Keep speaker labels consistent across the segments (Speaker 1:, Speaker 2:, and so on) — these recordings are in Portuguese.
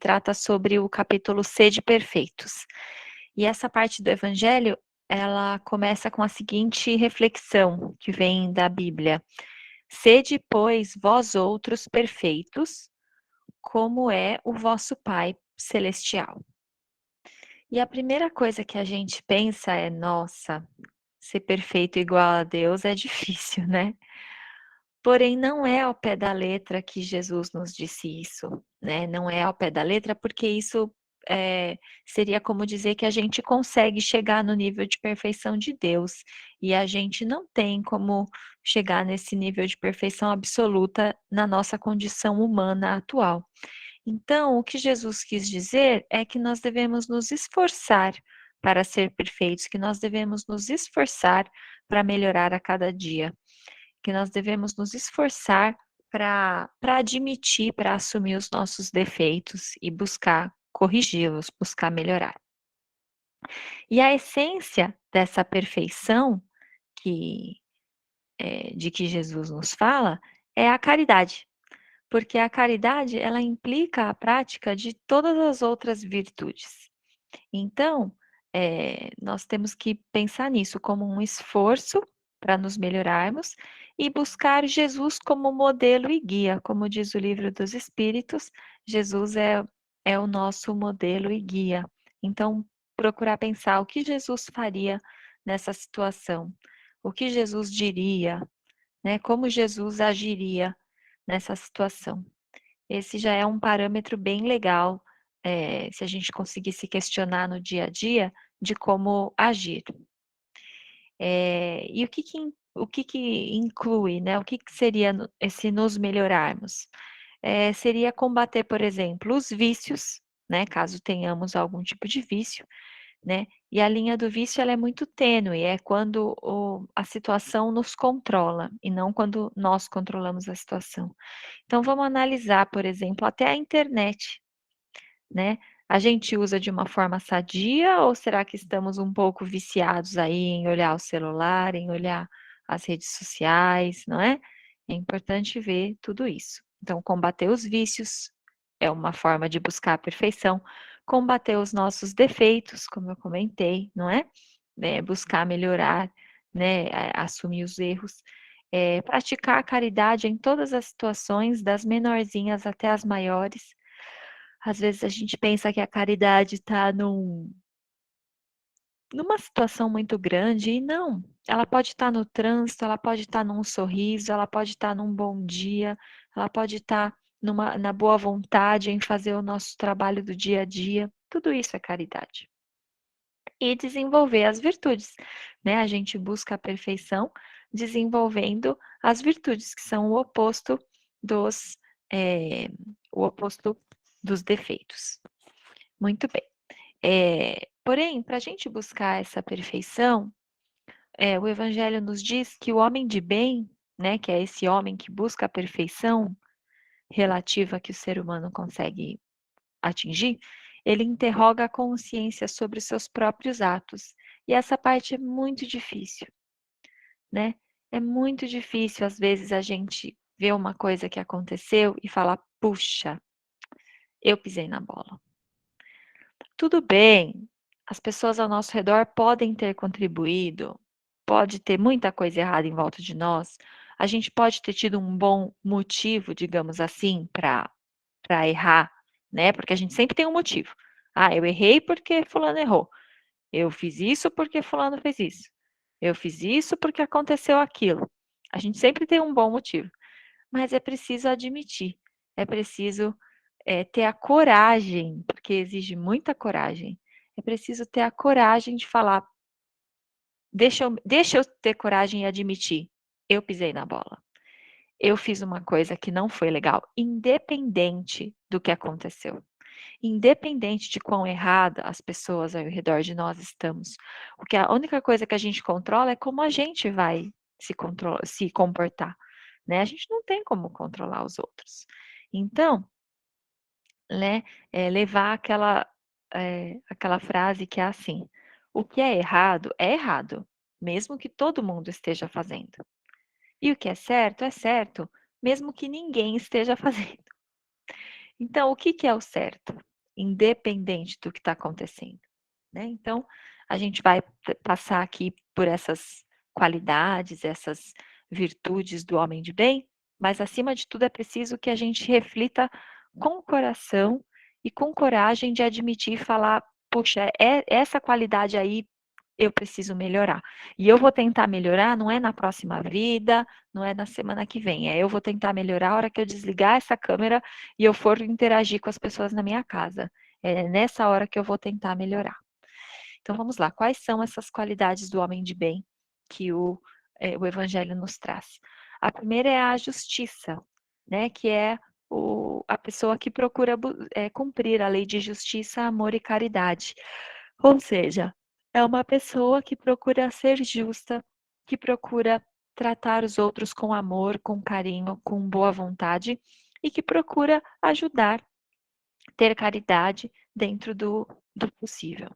Speaker 1: trata sobre o capítulo Sede Perfeitos. E essa parte do Evangelho, ela começa com a seguinte reflexão que vem da Bíblia: Sede, pois, vós outros perfeitos, como é o vosso Pai celestial. E a primeira coisa que a gente pensa é: nossa, ser perfeito igual a Deus é difícil, né? Porém, não é ao pé da letra que Jesus nos disse isso, né? Não é ao pé da letra, porque isso seria como dizer que a gente consegue chegar no nível de perfeição de Deus, e a gente não tem como chegar nesse nível de perfeição absoluta na nossa condição humana atual. Então, o que Jesus quis dizer é que nós devemos nos esforçar para ser perfeitos, que nós devemos nos esforçar para melhorar a cada dia, que nós devemos nos esforçar para admitir, para assumir os nossos defeitos e buscar corrigi-los, buscar melhorar. E a essência dessa perfeição que, de que Jesus nos fala é a caridade, porque a caridade ela implica a prática de todas as outras virtudes. Então, nós temos que pensar nisso como um esforço para nos melhorarmos e buscar Jesus como modelo e guia. Como diz o Livro dos Espíritos, Jesus é o nosso modelo e guia. Então, procurar pensar o que Jesus faria nessa situação, o que Jesus diria, né? Como Jesus agiria nessa situação. Esse já é um parâmetro bem legal, se a gente conseguir se questionar no dia a dia de como agir. E o que que inclui, né? O que que seria esse nos melhorarmos? Seria combater, por exemplo, os vícios, né? Caso tenhamos algum tipo de vício, né? E a linha do vício ela é muito tênue, é quando a situação nos controla e não quando nós controlamos a situação. Então vamos analisar, por exemplo, até a internet, né? A gente usa de uma forma sadia ou será que estamos um pouco viciados aí em olhar o celular, em olhar as redes sociais, não é? É importante ver tudo isso. Então, combater os vícios é uma forma de buscar a perfeição, combater os nossos defeitos, como eu comentei, não é? Buscar melhorar, né? Assumir os erros. Praticar a caridade em todas as situações, das menorzinhas até as maiores. Às vezes a gente pensa que a caridade está numa situação muito grande e não. Ela pode estar no trânsito, ela pode estar num sorriso, ela pode estar num bom dia, ela pode estar na boa vontade em fazer o nosso trabalho do dia a dia. Tudo isso é caridade. E desenvolver as virtudes, né? A gente busca a perfeição desenvolvendo as virtudes, que são dos, eh, o oposto dos defeitos. Muito bem. Porém, para a gente buscar essa perfeição, o Evangelho nos diz que o homem de bem, né, que é esse homem que busca a perfeição relativa que o ser humano consegue atingir, ele interroga a consciência sobre os seus próprios atos. E essa parte é muito difícil, né? É muito difícil, às vezes, a gente ver uma coisa que aconteceu e falar: puxa, eu pisei na bola. Tudo bem, as pessoas ao nosso redor podem ter contribuído, pode ter muita coisa errada em volta de nós, a gente pode ter tido um bom motivo, digamos assim, para errar, né? Porque a gente sempre tem um motivo. Ah, eu errei porque fulano errou. Eu fiz isso porque fulano fez isso. Eu fiz isso porque aconteceu aquilo. A gente sempre tem um bom motivo, mas é preciso admitir, é preciso ter a coragem, porque exige muita coragem. É preciso ter a coragem de falar: deixa eu ter coragem e admitir, eu pisei na bola. Eu fiz uma coisa que não foi legal, independente do que aconteceu. Independente de quão errada as pessoas ao redor de nós estamos. Porque a única coisa que a gente controla é como a gente vai se comportar, né? A gente não tem como controlar os outros. Então, né, levar aquela frase que é assim: "O que é errado, mesmo que todo mundo esteja fazendo. E o que é certo, mesmo que ninguém esteja fazendo". Então, o que que é o certo? independente do que está acontecendo, né? Então, a gente vai passar aqui por essas qualidades, essas virtudes do homem de bem, mas acima de tudo é preciso que a gente reflita com o coração e com coragem de admitir e falar, puxa, essa qualidade aí eu preciso melhorar. E eu vou tentar melhorar, não é na próxima vida, não é na semana que vem, eu vou tentar melhorar a hora que eu desligar essa câmera e eu for interagir com as pessoas na minha casa. É nessa hora que eu vou tentar melhorar. Então vamos lá, quais são essas qualidades do homem de bem que o Evangelho nos traz? A primeira é a justiça, né, que é a pessoa que procura cumprir a lei de justiça, amor e caridade. Ou seja, é uma pessoa que procura ser justa, que procura tratar os outros com amor, com carinho, com boa vontade e que procura ajudar, ter caridade dentro do possível.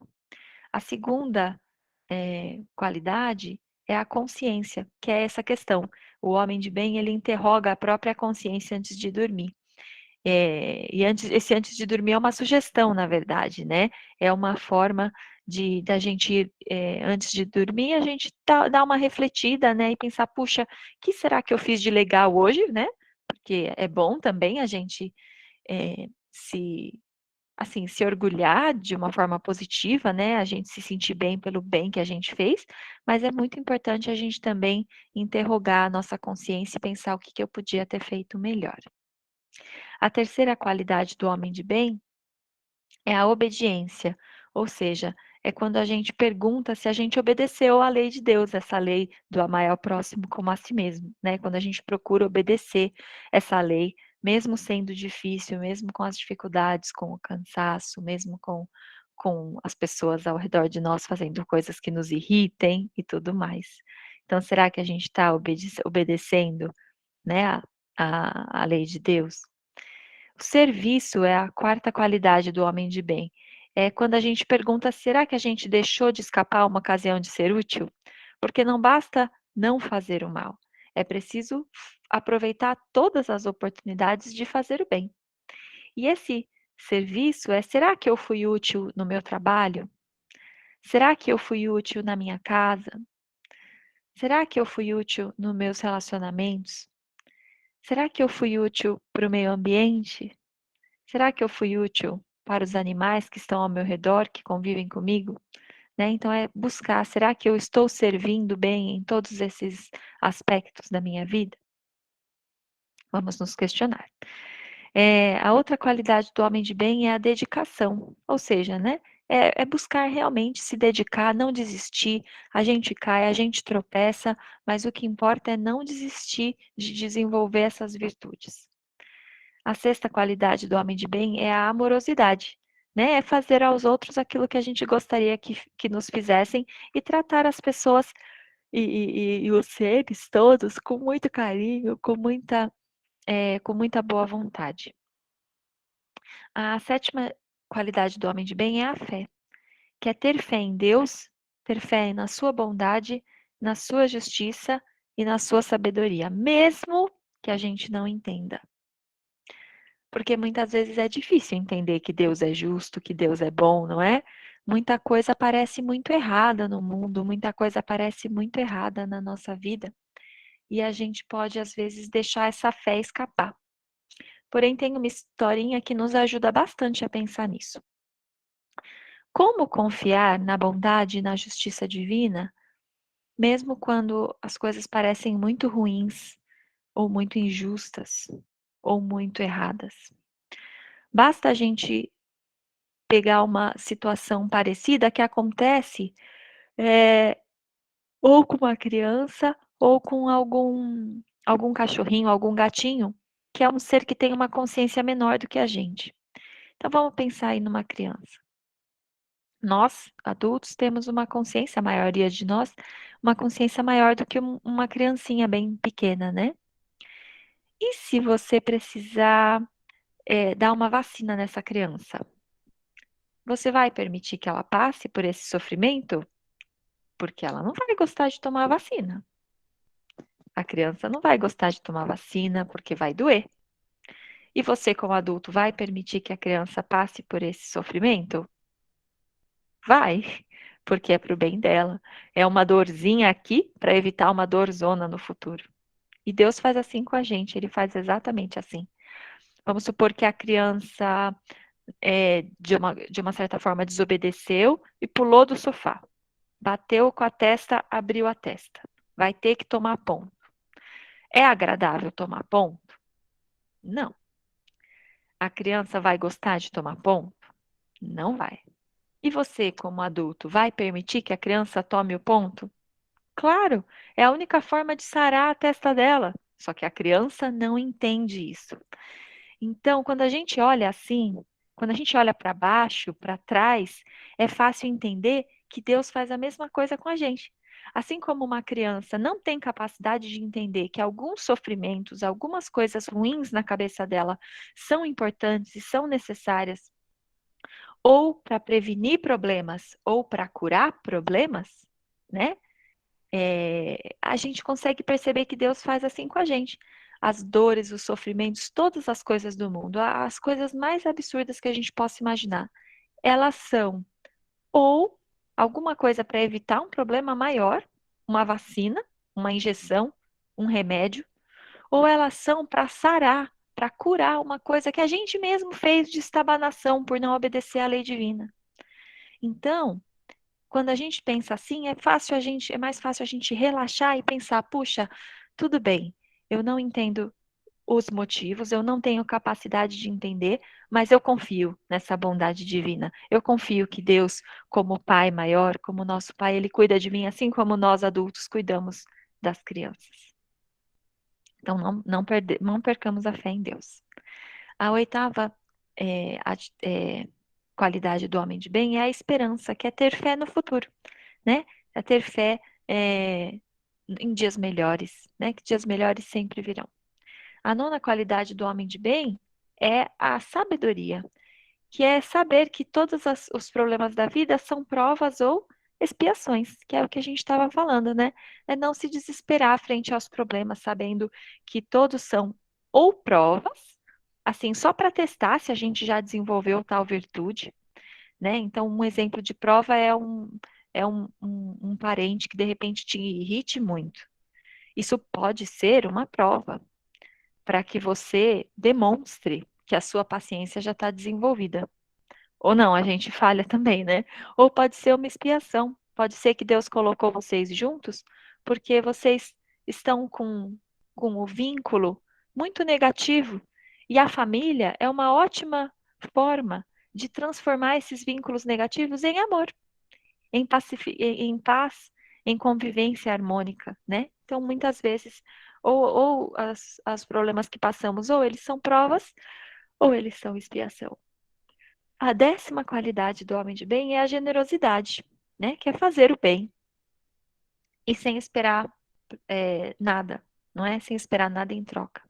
Speaker 1: A segunda qualidade é a consciência, que é essa questão. O homem de bem, ele interroga a própria consciência antes de dormir. Esse antes de dormir é uma sugestão, na verdade, né? É uma forma da gente, antes de dormir, a gente dar uma refletida, né? E pensar, puxa, o que será que eu fiz de legal hoje, né? Porque é bom também a gente se assim, se orgulhar de uma forma positiva, né, a gente se sentir bem pelo bem que a gente fez, mas é muito importante a gente também interrogar a nossa consciência e pensar o que eu podia ter feito melhor. A terceira qualidade do homem de bem é a obediência, ou seja, é quando a gente pergunta se a gente obedeceu à lei de Deus, essa lei do amar ao próximo como a si mesmo, né? Quando a gente procura obedecer essa lei, mesmo sendo difícil, mesmo com as dificuldades, com o cansaço, mesmo com as pessoas ao redor de nós fazendo coisas que nos irritem e tudo mais. Então, será que a gente está obedecendo, né, a lei de Deus? O serviço é a quarta qualidade do homem de bem. É quando a gente pergunta: será que a gente deixou de escapar uma ocasião de ser útil? Porque não basta não fazer o mal, é preciso aproveitar todas as oportunidades de fazer o bem. E esse serviço é: será que eu fui útil no meu trabalho? Será que eu fui útil na minha casa? Será que eu fui útil nos meus relacionamentos? Será que eu fui útil para o meio ambiente? Será que eu fui útil para os animais que estão ao meu redor, que convivem comigo? Né? Então é buscar, será que eu estou servindo bem em todos esses aspectos da minha vida? Vamos nos questionar. A outra qualidade do homem de bem é a dedicação, ou seja, né? É buscar realmente se dedicar, não desistir. A gente cai, a gente tropeça, mas o que importa é não desistir de desenvolver essas virtudes. A sexta qualidade do homem de bem é a amorosidade, né? É fazer aos outros aquilo que a gente gostaria que nos fizessem e tratar as pessoas e os seres todos com muito carinho, com muita boa vontade. A sétima qualidade do homem de bem é a fé, que é ter fé em Deus, ter fé na sua bondade, na sua justiça e na sua sabedoria, mesmo que a gente não entenda. Porque muitas vezes é difícil entender que Deus é justo, que Deus é bom, não é? Muita coisa parece muito errada no mundo, muita coisa parece muito errada na nossa vida, e a gente pode às vezes deixar essa fé escapar. Porém, tem uma historinha que nos ajuda bastante a pensar nisso. Como confiar na bondade e na justiça divina, mesmo quando as coisas parecem muito ruins, ou muito injustas, ou muito erradas? Basta a gente pegar uma situação parecida que acontece, ou com uma criança ou com algum cachorrinho, algum gatinho, que é um ser que tem uma consciência menor do que a gente. Então vamos pensar aí numa criança. Nós, adultos, temos uma consciência, a maioria de nós, uma consciência maior do que uma criancinha bem pequena, né? E se você precisar dar uma vacina nessa criança? Você vai permitir que ela passe por esse sofrimento? Porque ela não vai gostar de tomar a vacina. A criança não vai gostar de tomar vacina porque vai doer. E você, como adulto, vai permitir que a criança passe por esse sofrimento? Vai, porque é para o bem dela. É uma dorzinha aqui para evitar uma dorzona no futuro. E Deus faz assim com a gente, ele faz exatamente assim. Vamos supor que a criança, de uma certa forma, desobedeceu e pulou do sofá. Bateu com a testa, abriu a testa. Vai ter que tomar ponto. É agradável tomar ponto? Não. A criança vai gostar de tomar ponto? Não vai. E você, como adulto, vai permitir que a criança tome o ponto? Claro, é a única forma de sarar a testa dela. Só que a criança não entende isso. Então, quando a gente olha assim, quando a gente olha para baixo, para trás, é fácil entender que Deus faz a mesma coisa com a gente. Assim como uma criança não tem capacidade de entender que alguns sofrimentos, algumas coisas ruins na cabeça dela são importantes e são necessárias, ou para prevenir problemas, ou para curar problemas, né? A gente consegue perceber que Deus faz assim com a gente. As dores, os sofrimentos, todas as coisas do mundo, as coisas mais absurdas que a gente possa imaginar, elas são ou alguma coisa para evitar um problema maior, uma vacina, uma injeção, um remédio, ou elas são para sarar, para curar uma coisa que a gente mesmo fez de estabanação por não obedecer à lei divina. Então, quando a gente pensa assim, é mais fácil a gente relaxar e pensar, puxa, tudo bem, eu não entendo os motivos, eu não tenho capacidade de entender, mas eu confio nessa bondade divina. Eu confio que Deus, como Pai maior, como nosso Pai, Ele cuida de mim, assim como nós adultos cuidamos das crianças. Então, não percamos a fé em Deus. A oitava qualidade do homem de bem é a esperança, que é ter fé no futuro, né? É ter fé é, em dias melhores, né? Que dias melhores sempre virão. A nona qualidade do homem de bem é a sabedoria, que é saber que todos os problemas da vida são provas ou expiações, que é o que a gente estava falando, né? É não se desesperar frente aos problemas, sabendo que todos são ou provas, assim, só para testar se a gente já desenvolveu tal virtude, né? Então, um exemplo de prova é um parente que de repente te irrite muito. Isso pode ser uma prova para que você demonstre que a sua paciência já está desenvolvida. Ou não, a gente falha também, né? Ou pode ser uma expiação. Pode ser que Deus colocou vocês juntos porque vocês estão com o vínculo muito negativo. E a família é uma ótima forma de transformar esses vínculos negativos em amor, em paz, em convivência harmônica, né? Então, muitas vezes, ou as problemas que passamos, ou eles são provas, ou eles são expiação. A 10ª qualidade do homem de bem é a generosidade, né? Que é fazer o bem e sem esperar nada, não é? Sem esperar nada em troca.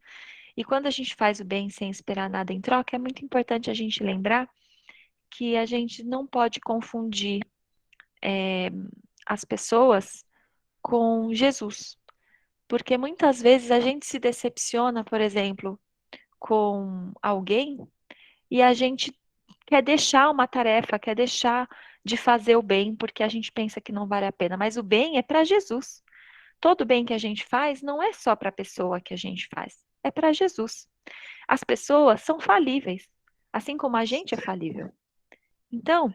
Speaker 1: E quando a gente faz o bem sem esperar nada em troca, é muito importante a gente lembrar que a gente não pode confundir as pessoas com Jesus. Porque muitas vezes a gente se decepciona, por exemplo, com alguém e a gente quer deixar uma tarefa, quer deixar de fazer o bem porque a gente pensa que não vale a pena. Mas o bem é para Jesus. Todo bem que a gente faz não é só para a pessoa que a gente faz, é para Jesus. As pessoas são falíveis, assim como a gente é falível. Então,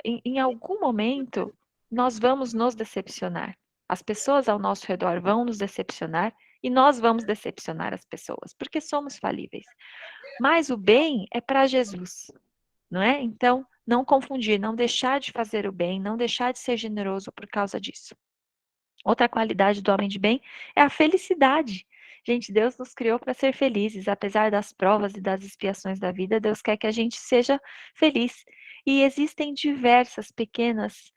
Speaker 1: em algum momento, nós vamos nos decepcionar. As pessoas ao nosso redor vão nos decepcionar e nós vamos decepcionar as pessoas, porque somos falíveis. Mas o bem é para Jesus, não é? Então, não confundir, não deixar de fazer o bem, não deixar de ser generoso por causa disso. Outra qualidade do homem de bem é a felicidade. Gente, Deus nos criou para ser felizes, apesar das provas e das expiações da vida, Deus quer que a gente seja feliz. E existem diversas pequenas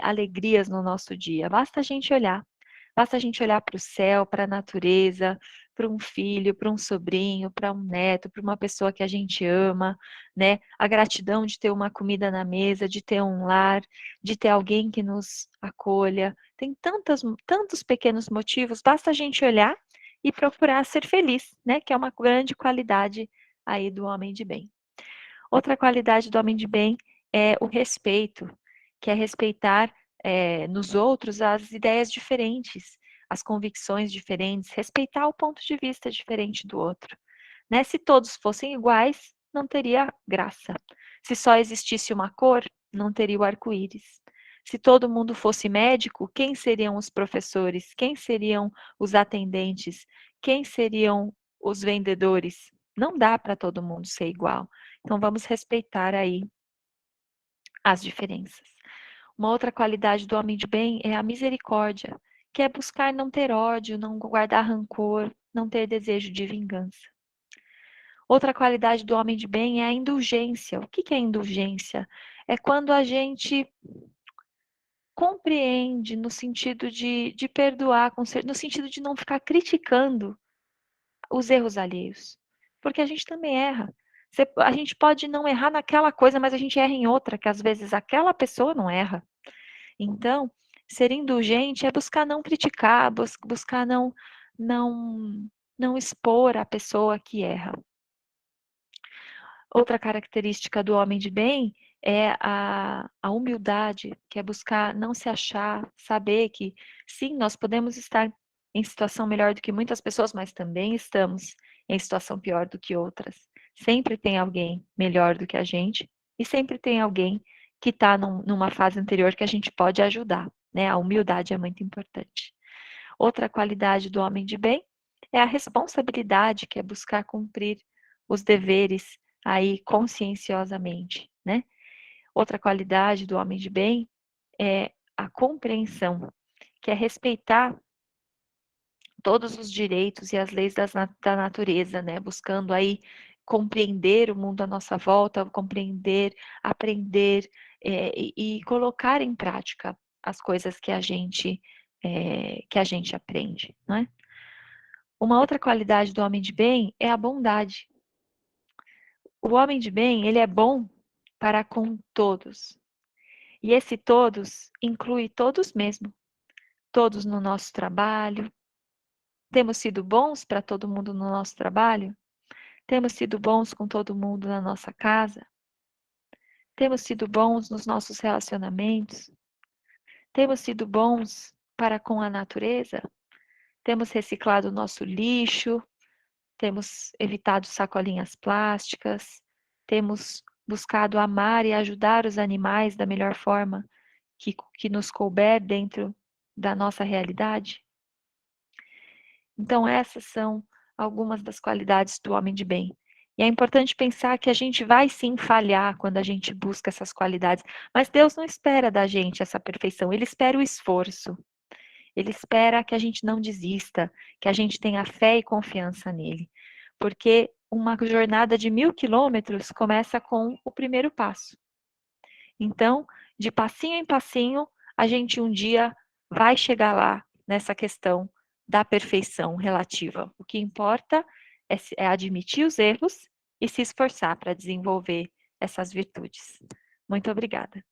Speaker 1: alegrias no nosso dia. Basta a gente olhar. Basta a gente olhar para o céu, para a natureza, para um filho, para um sobrinho, para um neto, para uma pessoa que a gente ama, né? A gratidão de ter uma comida na mesa, de ter um lar, de ter alguém que nos acolha. Tem tantos pequenos motivos, basta a gente olhar e procurar ser feliz, né? Que é uma grande qualidade aí do homem de bem. Outra qualidade do homem de bem é o respeito, que é respeitar nos outros as ideias diferentes, as convicções diferentes, respeitar o ponto de vista diferente do outro. Né? Se todos fossem iguais, não teria graça. Se só existisse uma cor, não teria o arco-íris. Se todo mundo fosse médico, quem seriam os professores? Quem seriam os atendentes? Quem seriam os vendedores? Não dá para todo mundo ser igual. Então vamos respeitar aí as diferenças. Uma outra qualidade do homem de bem é a misericórdia, que é buscar não ter ódio, não guardar rancor, não ter desejo de vingança. Outra qualidade do homem de bem é a indulgência. O que é indulgência? É quando a gente compreende no sentido de perdoar, no sentido de não ficar criticando os erros alheios. Porque a gente também erra. A gente pode não errar naquela coisa, mas a gente erra em outra, que às vezes aquela pessoa não erra. Então, ser indulgente é buscar não criticar, buscar não, não expor a pessoa que erra. Outra característica do homem de bem é a humildade, que é buscar não se achar, saber que sim, nós podemos estar em situação melhor do que muitas pessoas, mas também estamos em situação pior do que outras. Sempre tem alguém melhor do que a gente e sempre tem alguém que está numa fase anterior que a gente pode ajudar, né? A humildade é muito importante. Outra qualidade do homem de bem é a responsabilidade, que é buscar cumprir os deveres aí conscienciosamente, né? Outra qualidade do homem de bem é a compreensão, que é respeitar todos os direitos e as leis da natureza, né? Buscando aí compreender o mundo à nossa volta, compreender, aprender e colocar em prática as coisas que a gente aprende, né? Uma outra qualidade do homem de bem é a bondade. O homem de bem, ele é bom para com todos. E esse todos inclui todos mesmo. Todos no nosso trabalho. Temos sido bons para todo mundo no nosso trabalho? Temos sido bons com todo mundo na nossa casa? Temos sido bons nos nossos relacionamentos? Temos sido bons para com a natureza? Temos reciclado o nosso lixo? Temos evitado sacolinhas plásticas, temos buscado amar e ajudar os animais da melhor forma que nos couber dentro da nossa realidade? Então, essas são algumas das qualidades do homem de bem. E é importante pensar que a gente vai sim falhar quando a gente busca essas qualidades, mas Deus não espera da gente essa perfeição, Ele espera o esforço. Ele espera que a gente não desista, que a gente tenha fé e confiança nele. Porque uma jornada de 1000 quilômetros começa com o primeiro passo. Então, de passinho em passinho, a gente um dia vai chegar lá nessa questão da perfeição relativa. O que importa é admitir os erros e se esforçar para desenvolver essas virtudes. Muito obrigada.